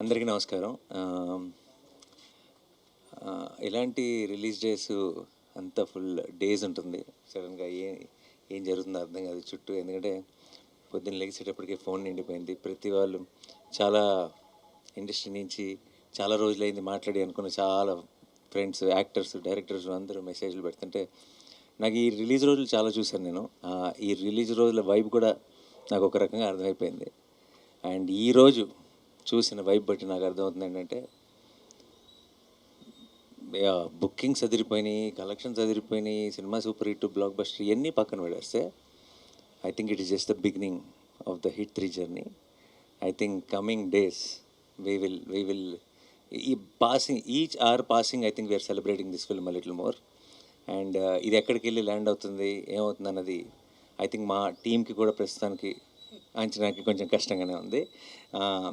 అందరికీ నమస్కారం. ఇలాంటి రిలీజ్ డేస్ అంతా ఫుల్ డేస్ ఉంటుంది. సడన్గా ఏం జరుగుతుందో అర్థం కాదు చుట్టూ. ఎందుకంటే పొద్దున్న లెగిసేటప్పటికే ఫోన్ నిండిపోయింది. ప్రతి వాళ్ళు చాలా ఇండస్ట్రీ నుంచి చాలా రోజులైంది మాట్లాడి అనుకున్న చాలా ఫ్రెండ్స్, యాక్టర్స్, డైరెక్టర్స్ అందరూ మెసేజ్లు పెడుతుంటే నాకు ఈ రిలీజ్ రోజులు చాలా చూశాను నేను. ఈ రిలీజ్ రోజుల వైబ్ కూడా నాకు ఒక రకంగా అర్థమైపోయింది. అండ్ ఈరోజు చూసిన వైబ్ బట్టి నాకు అర్థమవుతుంది ఏంటంటే బుకింగ్స్ అదిరిపోయినాయి, కలెక్షన్స్ అదిరిపోయినాయి, సినిమా సూపర్ హిట్, బ్లాక్ బస్టర్ ఇవన్నీ పక్కన పెడేస్తే I think it is just the beginning of the hit 3 journey. I think coming days we will ఈ passing each or passing I think we are celebrating this film a little more. And ఇది ఎక్కడికి వెళ్ళి land అవుతుంది, ఏమవుతుంది అన్నది I think మా టీంకి కూడా ప్రస్తుతానికి అంచనాకి కొంచెం కష్టంగానే ఉంది.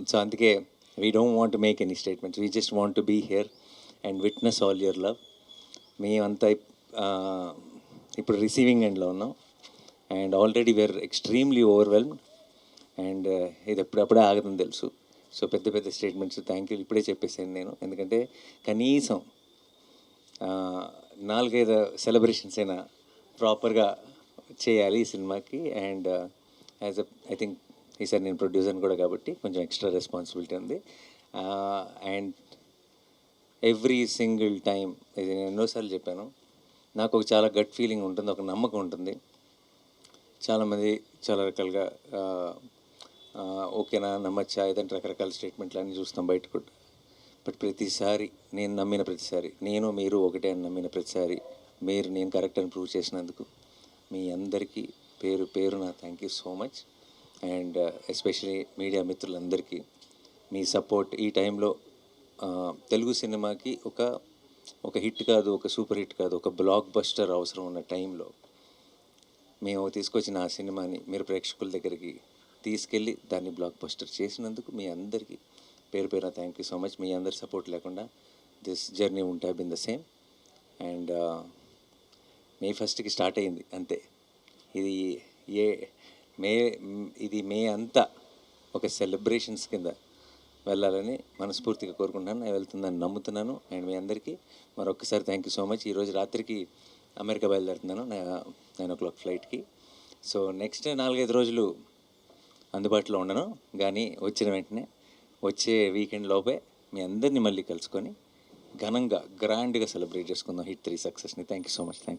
సో అందుకే we don't want to make any statements, we just want to be here and witness all your love. మేమంతా ఇప్పుడు రిసీవింగ్ ఎండ్లో ఉన్నాం and already we are extremely overwhelmed. And ఇది ఎప్పుడప్పుడే ఆగదని తెలుసు. సో పెద్ద పెద్ద స్టేట్మెంట్స్ థ్యాంక్ యూ ఇప్పుడే చెప్పేసాను నేను. ఎందుకంటే కనీసం 4-5 సెలబ్రేషన్స్ అయినా ప్రాపర్గా చేయాలి ఈ సినిమాకి. అండ్ యాజ్ ఐ థింక్ ఈసారి నేను ప్రొడ్యూసర్ని కూడా కాబట్టి కొంచెం ఎక్స్ట్రా రెస్పాన్సిబిలిటీ ఉంది. అండ్ ఎవ్రీ సింగిల్ టైం, ఇది నేను ఎన్నోసార్లు చెప్పాను, నాకు ఒక చాలా గట్ ఫీలింగ్ ఉంటుంది, ఒక నమ్మకం ఉంటుంది. చాలామంది చాలా రకాలుగా ఓకేనా, నమ్మచ్చా, ఏదంటే రకరకాల స్టేట్మెంట్లు అన్నీ చూస్తాం బయట కూడా. బట్ ప్రతిసారి నేను నమ్మిన ప్రతిసారి, నేను మీరు ఒకటే అని నమ్మిన ప్రతిసారి మీరు నేను కరెక్ట్ అని ప్రూవ్ చేసినందుకు మీ అందరికీ పేరు పేరున thank you so much. And especially media మిత్రులందరికీ మీ సపోర్ట్ ఈ టైంలో తెలుగు సినిమాకి ఒక హిట్ కాదు, ఒక సూపర్ హిట్ కాదు, ఒక బ్లాక్ బస్టర్ అవసరం ఉన్న టైంలో మేము తీసుకొచ్చిన ఆ సినిమాని మీరు ప్రేక్షకుల దగ్గరికి తీసుకెళ్ళి దాన్ని బ్లాక్ బస్టర్ చేసినందుకు మీ అందరికీ పేరు పేరున థ్యాంక్ యూ సో మచ్. మీ అందరి సపోర్ట్ లేకుండా this journey won't have been the same. And May 1కి స్టార్ట్ అయింది అంతే. ఇది మే అంతా ఒక సెలబ్రేషన్స్ కింద వెళ్ళాలని మనస్ఫూర్తిగా కోరుకుంటున్నాను. నేను వెళ్తుందని నమ్ముతున్నాను. అండ్ మీ అందరికీ మరొకసారి థ్యాంక్ యూ సో మచ్. ఈరోజు రాత్రికి అమెరికా బయలుదేరుతున్నాను 9 o'clock ఫ్లైట్కి. సో నెక్స్ట్ 4-5 రోజులు అందుబాటులో ఉండను, కానీ వచ్చిన వెంటనే వచ్చే వీకెండ్ లోపే మీ అందరినీ మళ్ళీ కలుసుకొని ఘనంగా గ్రాండ్గా సెలబ్రేట్ చేసుకుందాం హిట్ 3 సక్సెస్ని. Thank you so much. Thanks.